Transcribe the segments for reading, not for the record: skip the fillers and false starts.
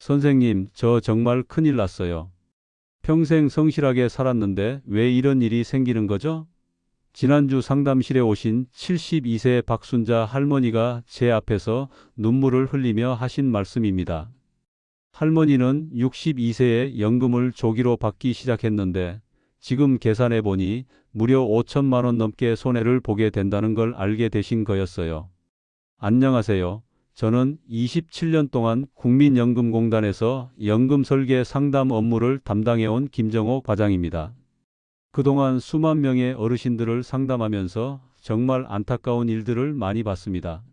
선생님, 저 정말 큰일 났어요. 평생 성실하게 살았는데 왜 이런 일이 생기는 거죠? 지난주 상담실에 오신 72세 박순자 할머니가 제 앞에서 눈물을 흘리며 하신 말씀입니다. 할머니는 62세에 연금을 조기로 받기 시작했는데 지금 계산해 보니 무려 5천만 원 넘게 손해를 보게 된다는 걸 알게 되신 거였어요. 안녕하세요. 저는 27년 동안 국민연금공단에서 연금 설계 상담 업무를 담당해온 김정호 과장입니다. 그동안 수만 명의 어르신들을 상담하면서 정말 안타까운 일들을 많이 봤습니다.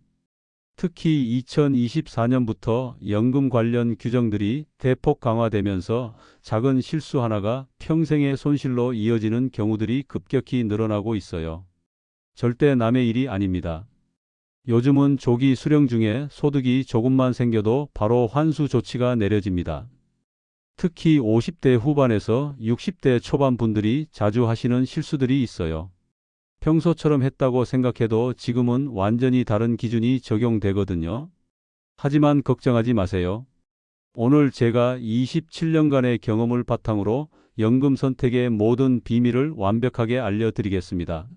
특히 2024년부터 연금 관련 규정들이 대폭 강화되면서 작은 실수 하나가 평생의 손실로 이어지는 경우들이 급격히 늘어나고 있어요. 절대 남의 일이 아닙니다. 요즘은 조기 수령 중에 소득이 조금만 생겨도 바로 환수 조치가 내려집니다. 특히 50대 후반에서 60대 초반 분들이 자주 하시는 실수들이 있어요. 평소처럼 했다고 생각해도 지금은 완전히 다른 기준이 적용되거든요. 하지만 걱정하지 마세요. 오늘 제가 27년간의 경험을 바탕으로 연금 선택의 모든 비밀을 완벽하게 알려드리겠습니다.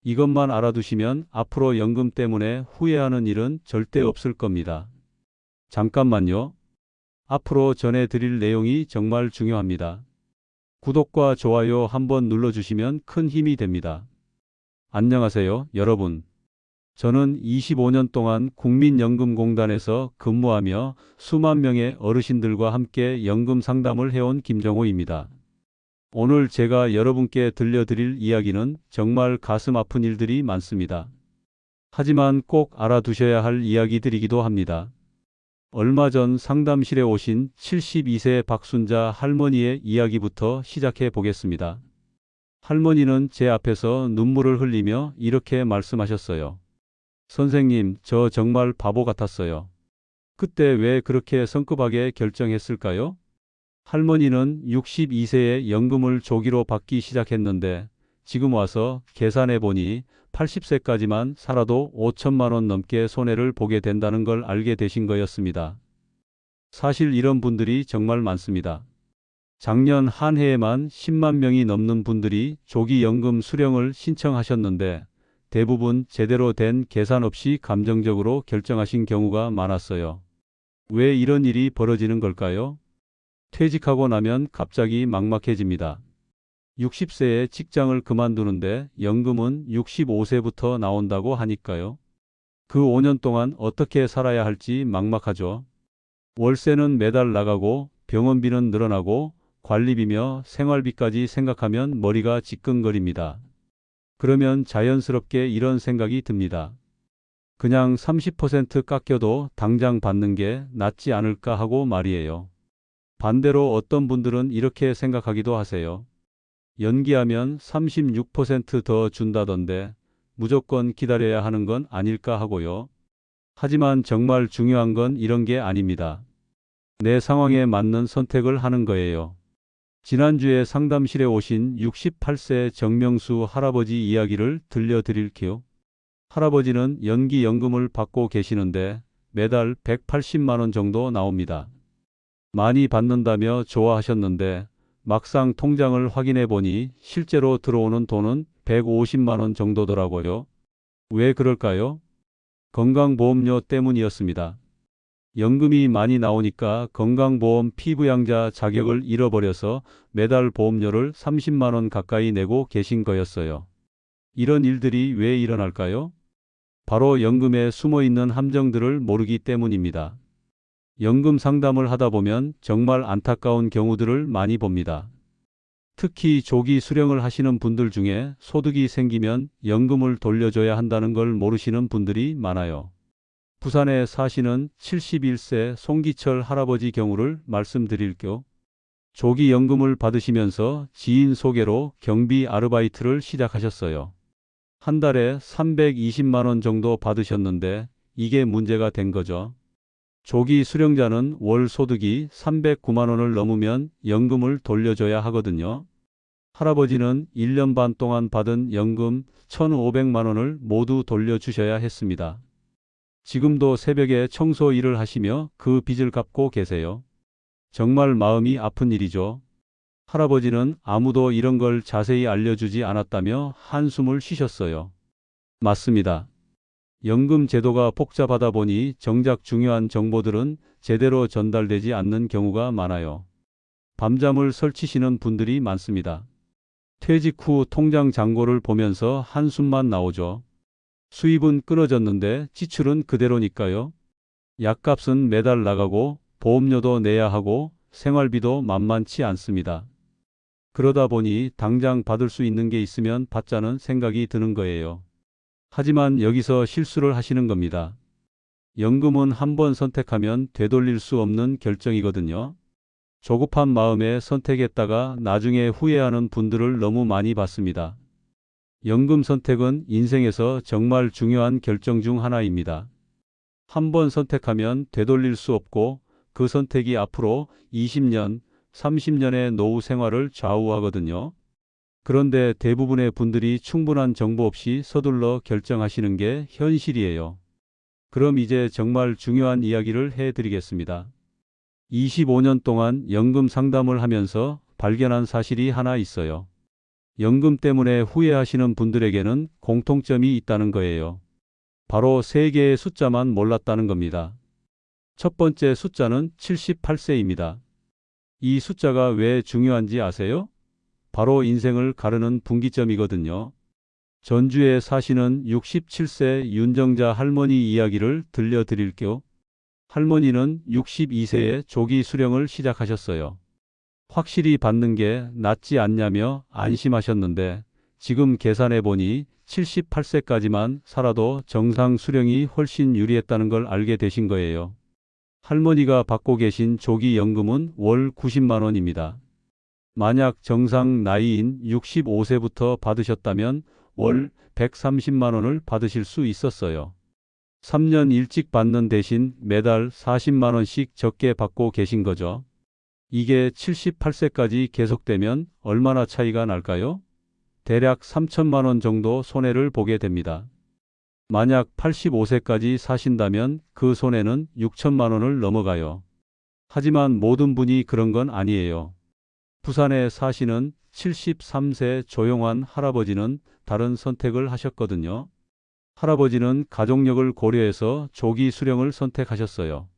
이것만 알아두시면 앞으로 연금 때문에 후회하는 일은 절대 없을 겁니다. 잠깐만요. 앞으로 전해드릴 내용이 정말 중요합니다. 구독과 좋아요 한번 눌러주시면 큰 힘이 됩니다. 안녕하세요, 여러분. 저는 25년 동안 국민연금공단에서 근무하며 수만 명의 어르신들과 함께 연금 상담을 해온 김정호입니다. 오늘 제가 여러분께 들려드릴 이야기는 정말 가슴 아픈 일들이 많습니다. 하지만 꼭 알아두셔야 할 이야기들이기도 합니다. 얼마 전 상담실에 오신 72세 박순자 할머니의 이야기부터 시작해 보겠습니다. 할머니는 제 앞에서 눈물을 흘리며 이렇게 말씀하셨어요. 선생님, 저 정말 바보 같았어요. 그때 왜 그렇게 성급하게 결정했을까요? 할머니는 62세에 연금을 조기로 받기 시작했는데 지금 와서 계산해 보니 80세까지만 살아도 5천만 원 넘게 손해를 보게 된다는 걸 알게 되신 거였습니다. 사실 이런 분들이 정말 많습니다. 작년 한 해에만 10만 명이 넘는 분들이 조기 연금 수령을 신청하셨는데 대부분 제대로 된 계산 없이 감정적으로 결정하신 경우가 많았어요. 왜 이런 일이 벌어지는 걸까요? 퇴직하고 나면 갑자기 막막해집니다. 60세에 직장을 그만두는데 연금은 65세부터 나온다고 하니까요. 그 5년 동안 어떻게 살아야 할지 막막하죠. 월세는 매달 나가고 병원비는 늘어나고 관리비며 생활비까지 생각하면 머리가 지끈거립니다. 그러면 자연스럽게 이런 생각이 듭니다. 그냥 30% 깎여도 당장 받는 게 낫지 않을까 하고 말이에요. 반대로 어떤 분들은 이렇게 생각하기도 하세요. 연기하면 36%더 준다던데 무조건 기다려야 하는 건 아닐까 하고요. 하지만 정말 중요한 건 이런 게 아닙니다. 내 상황에 맞는 선택을 하는 거예요. 지난주에 상담실에 오신 68세 정명수 할아버지 이야기를 들려드릴게요. 할아버지는 연기연금을 받고 계시는데 매달 180만 원 정도 나옵니다. 많이 받는다며 좋아하셨는데 막상 통장을 확인해 보니 실제로 들어오는 돈은 150만 원 정도더라고요. 왜 그럴까요? 건강보험료 때문이었습니다. 연금이 많이 나오니까 건강보험 피부양자 자격을 잃어버려서 매달 보험료를 30만 원 가까이 내고 계신 거였어요. 이런 일들이 왜 일어날까요? 바로 연금에 숨어있는 함정들을 모르기 때문입니다. 연금 상담을 하다 보면 정말 안타까운 경우들을 많이 봅니다. 특히 조기 수령을 하시는 분들 중에 소득이 생기면 연금을 돌려줘야 한다는 걸 모르시는 분들이 많아요. 부산에 사시는 71세 송기철 할아버지 경우를 말씀드릴게요. 조기 연금을 받으시면서 지인 소개로 경비 아르바이트를 시작하셨어요. 한 달에 320만 원 정도 받으셨는데 이게 문제가 된 거죠. 조기 수령자는 월 소득이 309만 원을 넘으면 연금을 돌려줘야 하거든요. 할아버지는 1년 반 동안 받은 연금 1,500만 원을 모두 돌려주셔야 했습니다. 지금도 새벽에 청소 일을 하시며 그 빚을 갚고 계세요. 정말 마음이 아픈 일이죠. 할아버지는 아무도 이런 걸 자세히 알려주지 않았다며 한숨을 쉬셨어요. 맞습니다. 연금 제도가 복잡하다 보니 정작 중요한 정보들은 제대로 전달되지 않는 경우가 많아요. 밤잠을 설치시는 분들이 많습니다. 퇴직 후 통장 잔고를 보면서 한숨만 나오죠. 수입은 끊어졌는데 지출은 그대로니까요. 약값은 매달 나가고 보험료도 내야 하고 생활비도 만만치 않습니다. 그러다 보니 당장 받을 수 있는 게 있으면 받자는 생각이 드는 거예요. 하지만 여기서 실수를 하시는 겁니다. 연금은 한 번 선택하면 되돌릴 수 없는 결정이거든요. 조급한 마음에 선택했다가 나중에 후회하는 분들을 너무 많이 봤습니다. 연금 선택은 인생에서 정말 중요한 결정 중 하나입니다. 한 번 선택하면 되돌릴 수 없고 그 선택이 앞으로 20년, 30년의 노후 생활을 좌우하거든요. 그런데 대부분의 분들이 충분한 정보 없이 서둘러 결정하시는 게 현실이에요. 그럼 이제 정말 중요한 이야기를 해드리겠습니다. 25년 동안 연금 상담을 하면서 발견한 사실이 하나 있어요. 연금 때문에 후회하시는 분들에게는 공통점이 있다는 거예요. 바로 세 개의 숫자만 몰랐다는 겁니다. 첫 번째 숫자는 78세입니다. 이 숫자가 왜 중요한지 아세요? 바로 인생을 가르는 분기점이거든요. 전주에 사시는 67세 윤정자 할머니 이야기를 들려드릴게요. 할머니는 62세에 조기 수령을 시작하셨어요. 확실히 받는 게 낫지 않냐며 안심하셨는데 지금 계산해 보니 78세까지만 살아도 정상 수령이 훨씬 유리했다는 걸 알게 되신 거예요. 할머니가 받고 계신 조기 연금은 월 90만 원입니다. 만약 정상 나이인 65세부터 받으셨다면 월 130만 원을 받으실 수 있었어요. 3년 일찍 받는 대신 매달 40만 원씩 적게 받고 계신 거죠. 이게 78세까지 계속되면 얼마나 차이가 날까요? 대략 3천만 원 정도 손해를 보게 됩니다. 만약 85세까지 사신다면 그 손해는 6천만 원을 넘어가요. 하지만 모든 분이 그런 건 아니에요. 부산에 사시는 73세 조용환 할아버지는 다른 선택을 하셨거든요. 할아버지는 가족력을 고려해서 조기 수령을 선택하셨어요.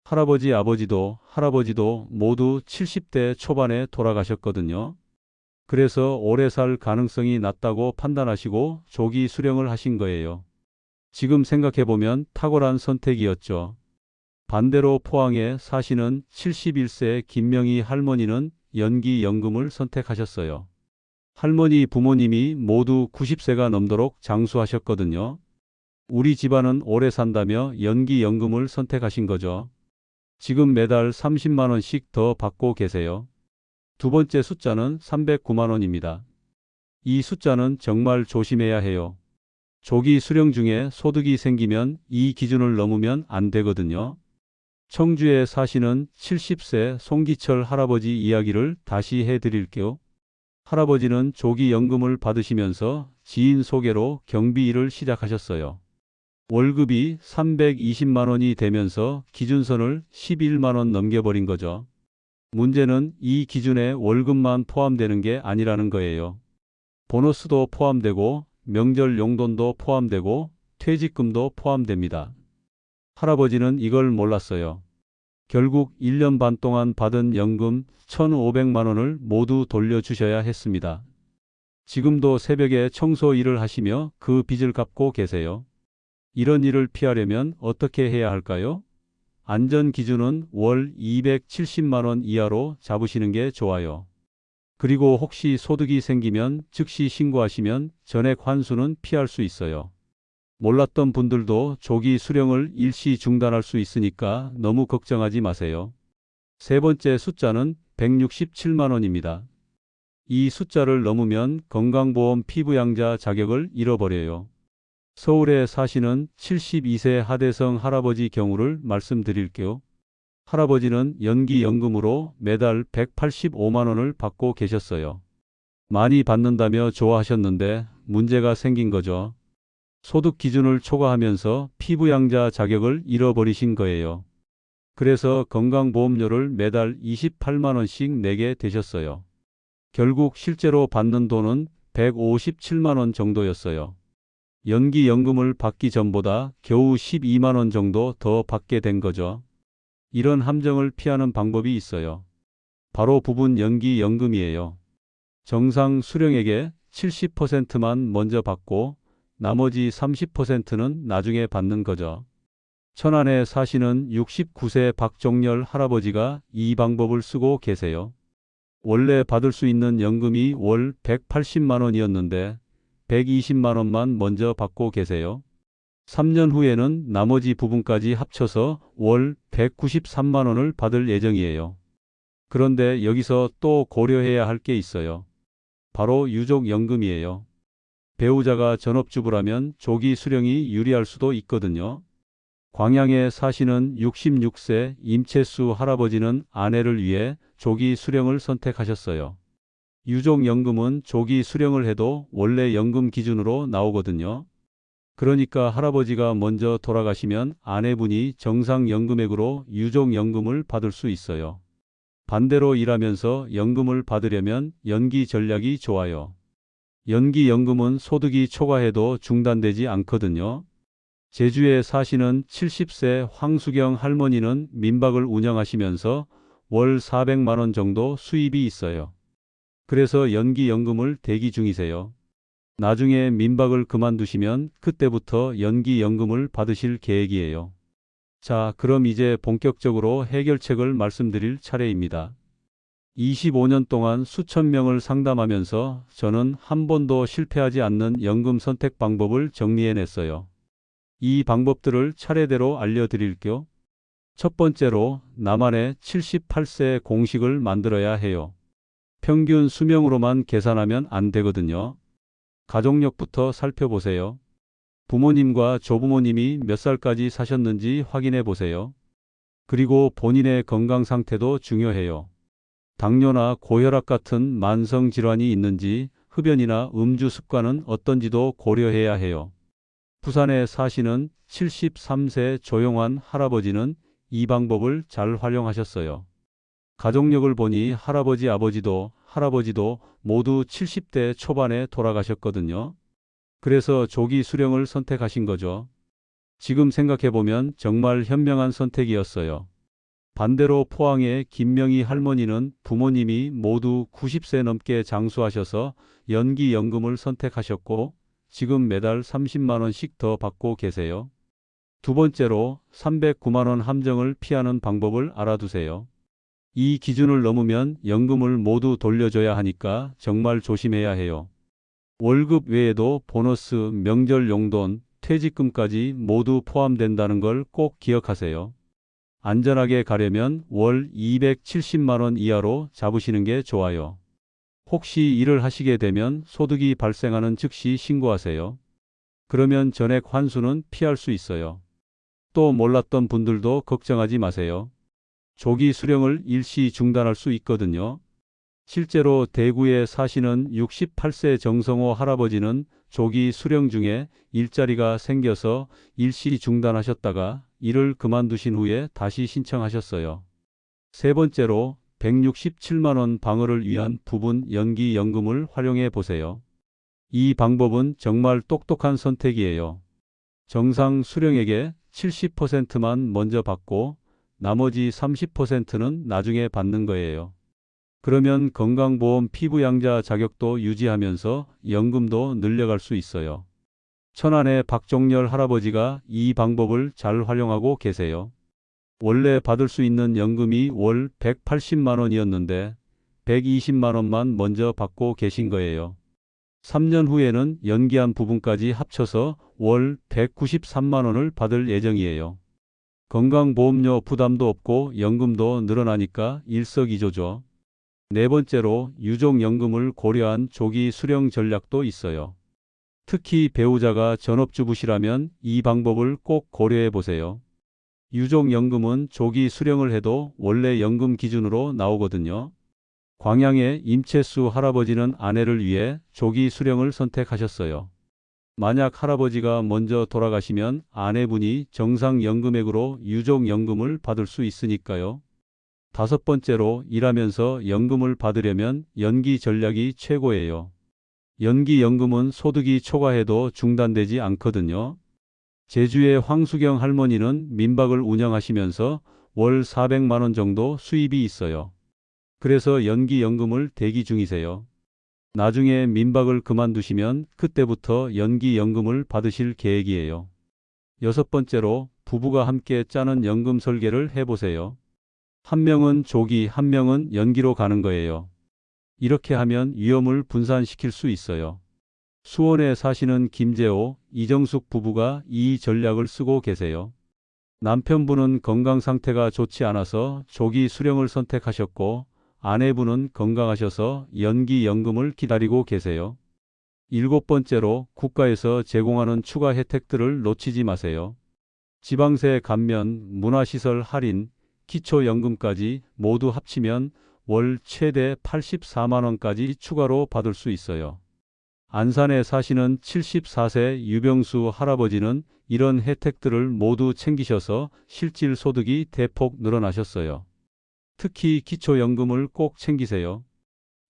할아버지도 모두 70대 초반에 돌아가셨거든요. 그래서 오래 살 가능성이 낮다고 판단하시고 조기 수령을 하신 거예요. 지금 생각해보면 탁월한 선택이었죠. 반대로 포항에 사시는 71세 김명희 할머니는 연기연금을 선택하셨어요. 할머니 부모님이 모두 90세가 넘도록 장수하셨거든요. 우리 집안은 오래 산다며 연기연금을 선택하신 거죠. 지금 매달 30만 원씩 더 받고 계세요. 두 번째 숫자는 309만 원입니다. 이 숫자는 정말 조심해야 해요. 조기 수령 중에 소득이 생기면 이 기준을 넘으면 안 되거든요. 청주에 사시는 70세 송기철 할아버지 이야기를 다시 해드릴게요. 할아버지는 조기 연금을 받으시면서 지인 소개로 경비 일을 시작하셨어요. 월급이 320만 원이 되면서 기준선을 11만 원 넘겨버린 거죠. 문제는 이 기준에 월급만 포함되는 게 아니라는 거예요. 보너스도 포함되고 명절 용돈도 포함되고 퇴직금도 포함됩니다. 할아버지는 이걸 몰랐어요. 결국 1년 반 동안 받은 연금 1,500만 원을 모두 돌려주셔야 했습니다. 지금도 새벽에 청소 일을 하시며 그 빚을 갚고 계세요. 이런 일을 피하려면 어떻게 해야 할까요? 안전 기준은 월 270만 원 이하로 잡으시는 게 좋아요. 그리고 혹시 소득이 생기면 즉시 신고하시면 전액 환수는 피할 수 있어요. 몰랐던 분들도 조기 수령을 일시 중단할 수 있으니까 너무 걱정하지 마세요. 세 번째 숫자는 167만 원입니다. 이 숫자를 넘으면 건강보험 피부양자 자격을 잃어버려요. 서울에 사시는 72세 하대성 할아버지 경우를 말씀드릴게요. 할아버지는 연기연금으로 매달 185만 원을 받고 계셨어요. 많이 받는다며 좋아하셨는데 문제가 생긴 거죠. 소득 기준을 초과하면서 피부양자 자격을 잃어버리신 거예요. 그래서 건강보험료를 매달 28만 원씩 내게 되셨어요. 결국 실제로 받는 돈은 157만 원 정도였어요. 연기연금을 받기 전보다 겨우 12만 원 정도 더 받게 된 거죠. 이런 함정을 피하는 방법이 있어요. 바로 부분 연기연금이에요. 정상 수령액의 70%만 먼저 받고 나머지 30%는 나중에 받는 거죠. 천안에 사시는 69세 박종렬 할아버지가 이 방법을 쓰고 계세요. 원래 받을 수 있는 연금이 월 180만 원이었는데 120만 원만 먼저 받고 계세요. 3년 후에는 나머지 부분까지 합쳐서 월 193만 원을 받을 예정이에요. 그런데 여기서 또 고려해야 할 게 있어요. 바로 유족연금이에요. 배우자가 전업주부라면 조기 수령이 유리할 수도 있거든요. 광양에 사시는 66세 임채수 할아버지는 아내를 위해 조기 수령을 선택하셨어요. 유족연금은 조기 수령을 해도 원래 연금 기준으로 나오거든요. 그러니까 할아버지가 먼저 돌아가시면 아내분이 정상 연금액으로 유족연금을 받을 수 있어요. 반대로 일하면서 연금을 받으려면 연기 전략이 좋아요. 연기연금은 소득이 초과해도 중단되지 않거든요. 제주에 사시는 70세 황수경 할머니는 민박을 운영하시면서 월 400만 원 정도 수입이 있어요. 그래서 연기연금을 대기 중이세요. 나중에 민박을 그만두시면 그때부터 연기연금을 받으실 계획이에요. 자, 그럼 이제 본격적으로 해결책을 말씀드릴 차례입니다. 25년 동안 수천 명을 상담하면서 저는 한 번도 실패하지 않는 연금 선택 방법을 정리해냈어요. 이 방법들을 차례대로 알려드릴게요. 첫 번째로 나만의 78세 공식을 만들어야 해요. 평균 수명으로만 계산하면 안 되거든요. 가족력부터 살펴보세요. 부모님과 조부모님이 몇 살까지 사셨는지 확인해 보세요. 그리고 본인의 건강 상태도 중요해요. 당뇨나 고혈압 같은 만성 질환이 있는지, 흡연이나 음주 습관은 어떤지도 고려해야 해요. 부산에 사시는 73세 조용환 할아버지는 이 방법을 잘 활용하셨어요. 가족력을 보니 할아버지도 모두 70대 초반에 돌아가셨거든요. 그래서 조기 수령을 선택하신 거죠. 지금 생각해보면 정말 현명한 선택이었어요. 반대로 포항의 김명희 할머니는 부모님이 모두 90세 넘게 장수하셔서 연기연금을 선택하셨고 지금 매달 30만 원씩 더 받고 계세요. 두 번째로 309만 원 함정을 피하는 방법을 알아두세요. 이 기준을 넘으면 연금을 모두 돌려줘야 하니까 정말 조심해야 해요. 월급 외에도 보너스, 명절 용돈, 퇴직금까지 모두 포함된다는 걸 꼭 기억하세요. 안전하게 가려면 월 270만 원 이하로 잡으시는 게 좋아요. 혹시 일을 하시게 되면 소득이 발생하는 즉시 신고하세요. 그러면 전액 환수는 피할 수 있어요. 또 몰랐던 분들도 걱정하지 마세요. 조기 수령을 일시 중단할 수 있거든요. 실제로 대구에 사시는 68세 정성호 할아버지는 조기 수령 중에 일자리가 생겨서 일시 중단하셨다가 일을 그만두신 후에 다시 신청하셨어요. 세 번째로 167만 원 방어를 위한 부분 연기연금을 활용해 보세요. 이 방법은 정말 똑똑한 선택이에요. 정상 수령액의 70%만 먼저 받고 나머지 30%는 나중에 받는 거예요. 그러면 건강보험 피부양자 자격도 유지하면서 연금도 늘려갈 수 있어요. 천안의 박종렬 할아버지가 이 방법을 잘 활용하고 계세요. 원래 받을 수 있는 연금이 월 180만 원이었는데 120만 원만 먼저 받고 계신 거예요. 3년 후에는 연기한 부분까지 합쳐서 월 193만 원을 받을 예정이에요. 건강보험료 부담도 없고 연금도 늘어나니까 일석이조죠. 네 번째로 유족연금을 고려한 조기 수령 전략도 있어요. 특히 배우자가 전업주부시라면 이 방법을 꼭 고려해 보세요. 유족연금은 조기 수령을 해도 원래 연금 기준으로 나오거든요. 광양의 임채수 할아버지는 아내를 위해 조기 수령을 선택하셨어요. 만약 할아버지가 먼저 돌아가시면 아내분이 정상연금액으로 유족연금을 받을 수 있으니까요. 다섯 번째로, 일하면서 연금을 받으려면 연기 전략이 최고예요. 연기연금은 소득이 초과해도 중단되지 않거든요. 제주의 황수경 할머니는 민박을 운영하시면서 월 400만 원 정도 수입이 있어요. 그래서 연기연금을 대기 중이세요. 나중에 민박을 그만두시면 그때부터 연기연금을 받으실 계획이에요. 여섯 번째로, 부부가 함께 짜는 연금 설계를 해보세요. 한 명은 조기, 한 명은 연기로 가는 거예요. 이렇게 하면 위험을 분산시킬 수 있어요. 수원에 사시는 김재호, 이정숙 부부가 이 전략을 쓰고 계세요. 남편분은 건강 상태가 좋지 않아서 조기 수령을 선택하셨고, 아내분은 건강하셔서 연기연금을 기다리고 계세요. 일곱 번째로, 국가에서 제공하는 추가 혜택들을 놓치지 마세요. 지방세 감면, 문화시설 할인, 기초연금까지 모두 합치면 월 최대 84만 원까지 추가로 받을 수 있어요. 안산에 사시는 74세 유병수 할아버지는 이런 혜택들을 모두 챙기셔서 실질 소득이 대폭 늘어나셨어요. 특히 기초연금을 꼭 챙기세요.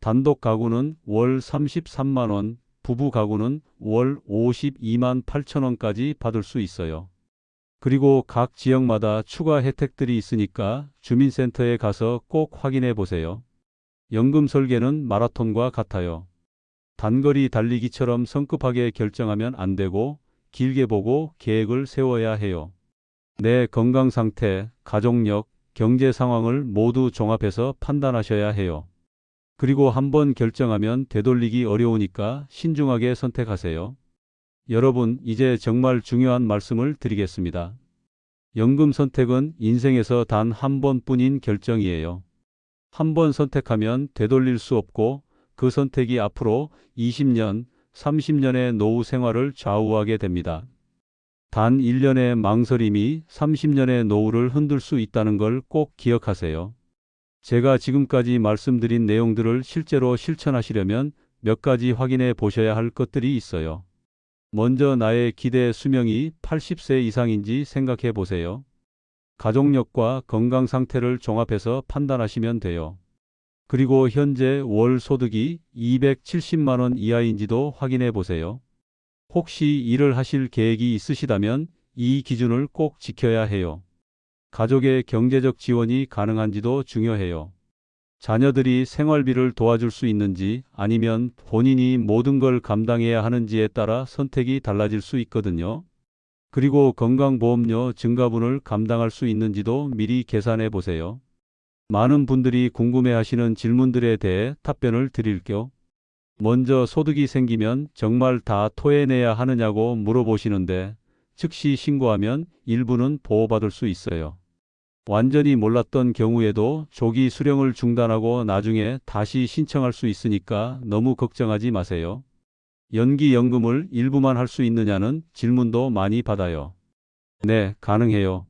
단독 가구는 월 33만 원, 부부 가구는 월 52만 8천 원까지 받을 수 있어요. 그리고 각 지역마다 추가 혜택들이 있으니까 주민센터에 가서 꼭 확인해 보세요. 연금 설계는 마라톤과 같아요. 단거리 달리기처럼 성급하게 결정하면 안 되고 길게 보고 계획을 세워야 해요. 내 건강 상태, 가족력, 경제 상황을 모두 종합해서 판단하셔야 해요. 그리고 한번 결정하면 되돌리기 어려우니까 신중하게 선택하세요. 여러분, 이제 정말 중요한 말씀을 드리겠습니다. 연금 선택은 인생에서 단 한 번뿐인 결정이에요. 한 번 선택하면 되돌릴 수 없고 그 선택이 앞으로 20년, 30년의 노후 생활을 좌우하게 됩니다. 단 1년의 망설임이 30년의 노후를 흔들 수 있다는 걸 꼭 기억하세요. 제가 지금까지 말씀드린 내용들을 실제로 실천하시려면 몇 가지 확인해 보셔야 할 것들이 있어요. 먼저 나의 기대 수명이 80세 이상인지 생각해 보세요. 가족력과 건강 상태를 종합해서 판단하시면 돼요. 그리고 현재 월 소득이 270만 원 이하인지도 확인해 보세요. 혹시 일을 하실 계획이 있으시다면 이 기준을 꼭 지켜야 해요. 가족의 경제적 지원이 가능한지도 중요해요. 자녀들이 생활비를 도와줄 수 있는지 아니면 본인이 모든 걸 감당해야 하는지에 따라 선택이 달라질 수 있거든요. 그리고 건강보험료 증가분을 감당할 수 있는지도 미리 계산해 보세요. 많은 분들이 궁금해하시는 질문들에 대해 답변을 드릴게요. 먼저 소득이 생기면 정말 다 토해내야 하느냐고 물어보시는데 즉시 신고하면 일부는 보호받을 수 있어요. 완전히 몰랐던 경우에도 조기 수령을 중단하고 나중에 다시 신청할 수 있으니까 너무 걱정하지 마세요. 연기연금을 일부만 할 수 있느냐는 질문도 많이 받아요. 네, 가능해요.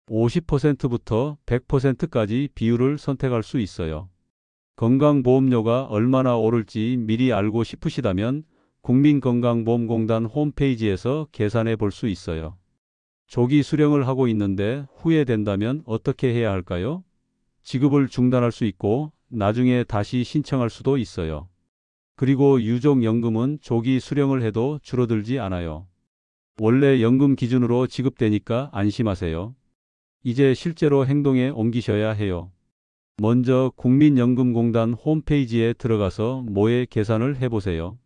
50%부터 100%까지 비율을 선택할 수 있어요. 건강보험료가 얼마나 오를지 미리 알고 싶으시다면 국민건강보험공단 홈페이지에서 계산해 볼 수 있어요. 조기 수령을 하고 있는데 후회된다면 어떻게 해야 할까요? 지급을 중단할 수 있고 나중에 다시 신청할 수도 있어요. 그리고 유족연금은 조기 수령을 해도 줄어들지 않아요. 원래 연금 기준으로 지급되니까 안심하세요. 이제 실제로 행동에 옮기셔야 해요. 먼저 국민연금공단 홈페이지에 들어가서 모의 계산을 해보세요.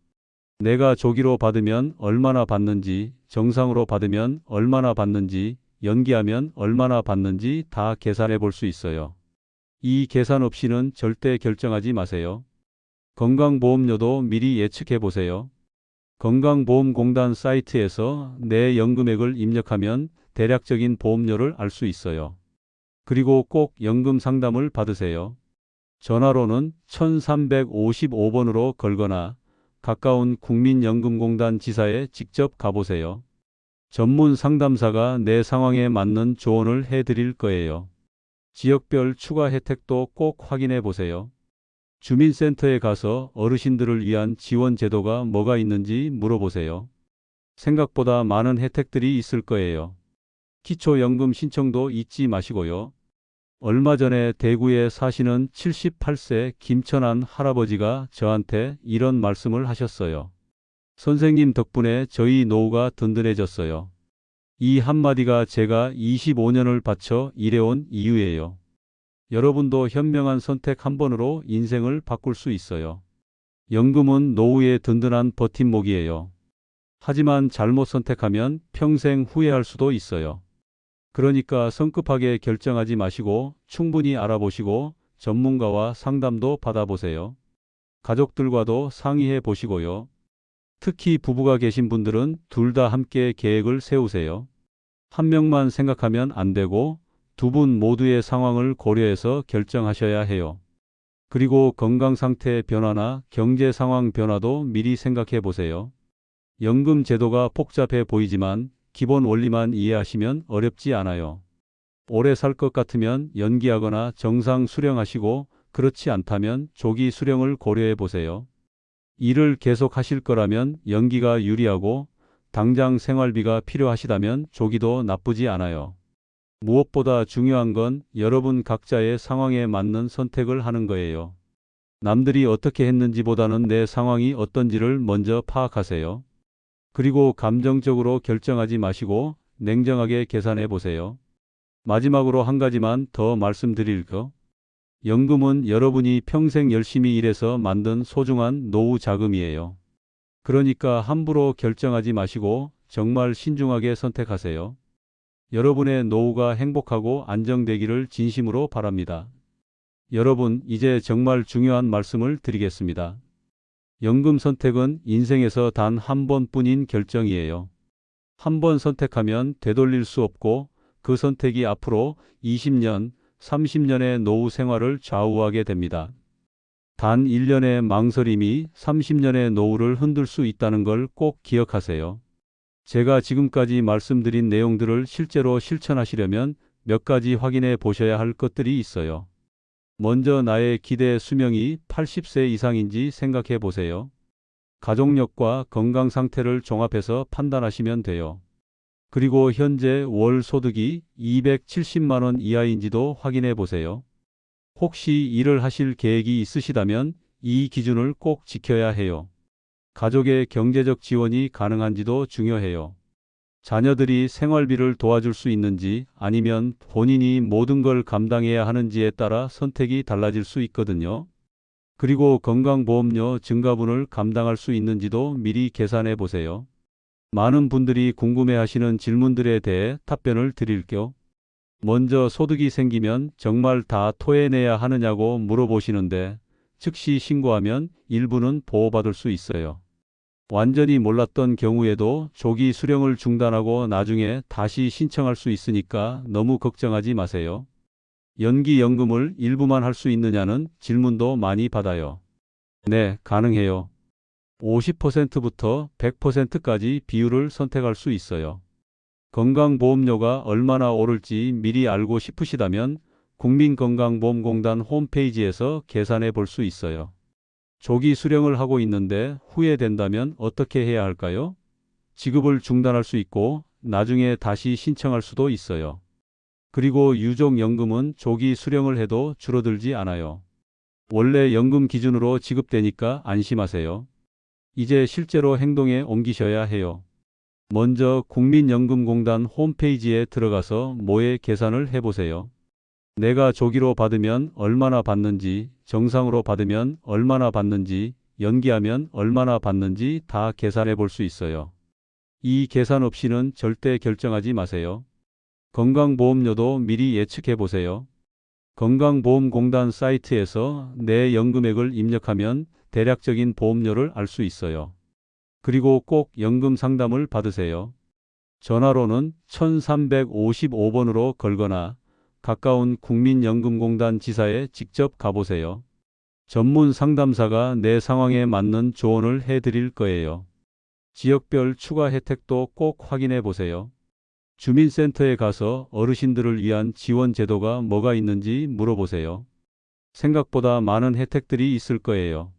내가 조기로 받으면 얼마나 받는지, 정상으로 받으면 얼마나 받는지, 연기하면 얼마나 받는지 다 계산해 볼 수 있어요. 이 계산 없이는 절대 결정하지 마세요. 건강보험료도 미리 예측해 보세요. 건강보험공단 사이트에서 내 연금액을 입력하면 대략적인 보험료를 알 수 있어요. 그리고 꼭 연금 상담을 받으세요. 전화로는 1355번으로 걸거나 가까운 국민연금공단 지사에 직접 가보세요. 전문 상담사가 내 상황에 맞는 조언을 해드릴 거예요. 지역별 추가 혜택도 꼭 확인해 보세요. 주민센터에 가서 어르신들을 위한 지원 제도가 뭐가 있는지 물어보세요. 생각보다 많은 혜택들이 있을 거예요. 기초연금 신청도 잊지 마시고요. 얼마 전에 대구에 사시는 78세 김천한 할아버지가 저한테 이런 말씀을 하셨어요. 선생님 덕분에 저희 노후가 든든해졌어요. 이 한마디가 제가 25년을 바쳐 일해온 이유예요. 여러분도 현명한 선택 한 번으로 인생을 바꿀 수 있어요. 연금은 노후의 든든한 버팀목이에요. 하지만 잘못 선택하면 평생 후회할 수도 있어요. 그러니까 성급하게 결정하지 마시고 충분히 알아보시고 전문가와 상담도 받아보세요. 가족들과도 상의해 보시고요. 특히 부부가 계신 분들은 둘 다 함께 계획을 세우세요. 한 명만 생각하면 안 되고 두 분 모두의 상황을 고려해서 결정하셔야 해요. 그리고 건강 상태 변화나 경제 상황 변화도 미리 생각해 보세요. 연금 제도가 복잡해 보이지만 기본 원리만 이해하시면 어렵지 않아요. 오래 살 것 같으면 연기하거나 정상 수령하시고 그렇지 않다면 조기 수령을 고려해 보세요. 일을 계속 하실 거라면 연기가 유리하고 당장 생활비가 필요하시다면 조기도 나쁘지 않아요. 무엇보다 중요한 건 여러분 각자의 상황에 맞는 선택을 하는 거예요. 남들이 어떻게 했는지보다는 내 상황이 어떤지를 먼저 파악하세요. 그리고 감정적으로 결정하지 마시고 냉정하게 계산해 보세요. 마지막으로 한 가지만 더 말씀드릴 거. 연금은 여러분이 평생 열심히 일해서 만든 소중한 노후 자금이에요. 그러니까 함부로 결정하지 마시고 정말 신중하게 선택하세요. 여러분의 노후가 행복하고 안정되기를 진심으로 바랍니다. 여러분, 이제 정말 중요한 말씀을 드리겠습니다. 연금 선택은 인생에서 단 한 번뿐인 결정이에요. 한 번 선택하면 되돌릴 수 없고 그 선택이 앞으로 20년, 30년의 노후 생활을 좌우하게 됩니다. 단 1년의 망설임이 30년의 노후를 흔들 수 있다는 걸 꼭 기억하세요. 제가 지금까지 말씀드린 내용들을 실제로 실천하시려면 몇 가지 확인해 보셔야 할 것들이 있어요. 먼저 나의 기대 수명이 80세 이상인지 생각해 보세요. 가족력과 건강 상태를 종합해서 판단하시면 돼요. 그리고 현재 월 소득이 270만 원 이하인지도 확인해 보세요. 혹시 일을 하실 계획이 있으시다면 이 기준을 꼭 지켜야 해요. 가족의 경제적 지원이 가능한지도 중요해요. 자녀들이 생활비를 도와줄 수 있는지 아니면 본인이 모든 걸 감당해야 하는지에 따라 선택이 달라질 수 있거든요. 그리고 건강보험료 증가분을 감당할 수 있는지도 미리 계산해 보세요. 많은 분들이 궁금해하시는 질문들에 대해 답변을 드릴게요. 먼저 소득이 생기면 정말 다 토해내야 하느냐고 물어보시는데 즉시 신고하면 일부는 보호받을 수 있어요. 완전히 몰랐던 경우에도 조기 수령을 중단하고 나중에 다시 신청할 수 있으니까 너무 걱정하지 마세요. 연기연금을 일부만 할 수 있느냐는 질문도 많이 받아요. 네, 가능해요. 50%부터 100%까지 비율을 선택할 수 있어요. 건강보험료가 얼마나 오를지 미리 알고 싶으시다면 국민건강보험공단 홈페이지에서 계산해 볼 수 있어요. 조기 수령을 하고 있는데 후회된다면 어떻게 해야 할까요? 지급을 중단할 수 있고 나중에 다시 신청할 수도 있어요. 그리고 유족연금은 조기 수령을 해도 줄어들지 않아요. 원래 연금 기준으로 지급되니까 안심하세요. 이제 실제로 행동에 옮기셔야 해요. 먼저 국민연금공단 홈페이지에 들어가서 모의 계산을 해보세요. 내가 조기로 받으면 얼마나 받는지, 정상으로 받으면 얼마나 받는지, 연기하면 얼마나 받는지 다 계산해 볼 수 있어요. 이 계산 없이는 절대 결정하지 마세요. 건강보험료도 미리 예측해 보세요. 건강보험공단 사이트에서 내 연금액을 입력하면 대략적인 보험료를 알 수 있어요. 그리고 꼭 연금 상담을 받으세요. 전화로는 1355번으로 걸거나 가까운 국민연금공단 지사에 직접 가보세요. 전문 상담사가 내 상황에 맞는 조언을 해드릴 거예요. 지역별 추가 혜택도 꼭 확인해 보세요. 주민센터에 가서 어르신들을 위한 지원 제도가 뭐가 있는지 물어보세요. 생각보다 많은 혜택들이 있을 거예요.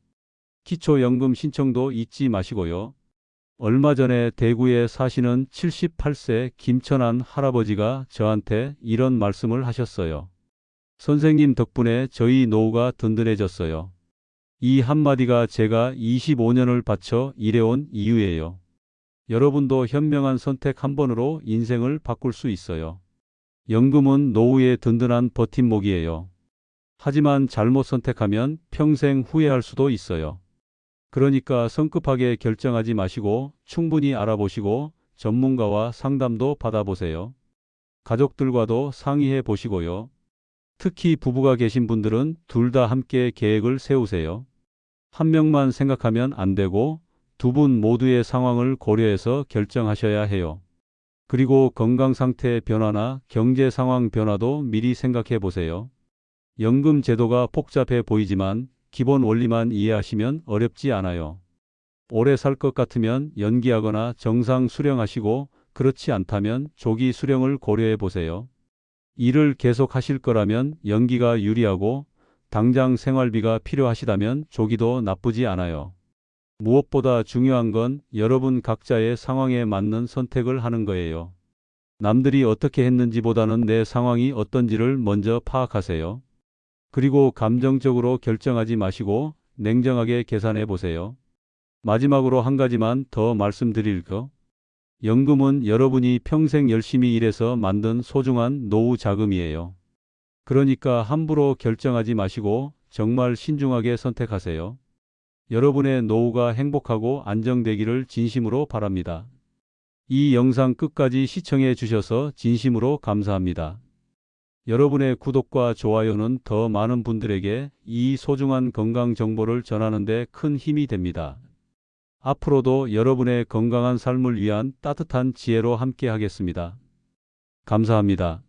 기초연금 신청도 잊지 마시고요. 얼마 전에 대구에 사시는 78세 김천한 할아버지가 저한테 이런 말씀을 하셨어요. 선생님 덕분에 저희 노후가 든든해졌어요. 이 한마디가 제가 25년을 바쳐 일해온 이유예요. 여러분도 현명한 선택 한 번으로 인생을 바꿀 수 있어요. 연금은 노후의 든든한 버팀목이에요. 하지만 잘못 선택하면 평생 후회할 수도 있어요. 그러니까 성급하게 결정하지 마시고 충분히 알아보시고 전문가와 상담도 받아보세요. 가족들과도 상의해 보시고요. 특히 부부가 계신 분들은 둘 다 함께 계획을 세우세요. 한 명만 생각하면 안 되고 두 분 모두의 상황을 고려해서 결정하셔야 해요. 그리고 건강 상태 변화나 경제 상황 변화도 미리 생각해 보세요. 연금 제도가 복잡해 보이지만 기본 원리만 이해하시면 어렵지 않아요. 오래 살 것 같으면 연기하거나 정상 수령하시고 그렇지 않다면 조기 수령을 고려해 보세요. 일을 계속 하실 거라면 연기가 유리하고 당장 생활비가 필요하시다면 조기도 나쁘지 않아요. 무엇보다 중요한 건 여러분 각자의 상황에 맞는 선택을 하는 거예요. 남들이 어떻게 했는지보다는 내 상황이 어떤지를 먼저 파악하세요. 그리고 감정적으로 결정하지 마시고 냉정하게 계산해 보세요. 마지막으로 한 가지만 더 말씀드릴 거. 연금은 여러분이 평생 열심히 일해서 만든 소중한 노후 자금이에요. 그러니까 함부로 결정하지 마시고 정말 신중하게 선택하세요. 여러분의 노후가 행복하고 안정되기를 진심으로 바랍니다. 이 영상 끝까지 시청해 주셔서 진심으로 감사합니다. 여러분의 구독과 좋아요는 더 많은 분들에게 이 소중한 건강 정보를 전하는 데 큰 힘이 됩니다. 앞으로도 여러분의 건강한 삶을 위한 따뜻한 지혜로 함께 하겠습니다. 감사합니다.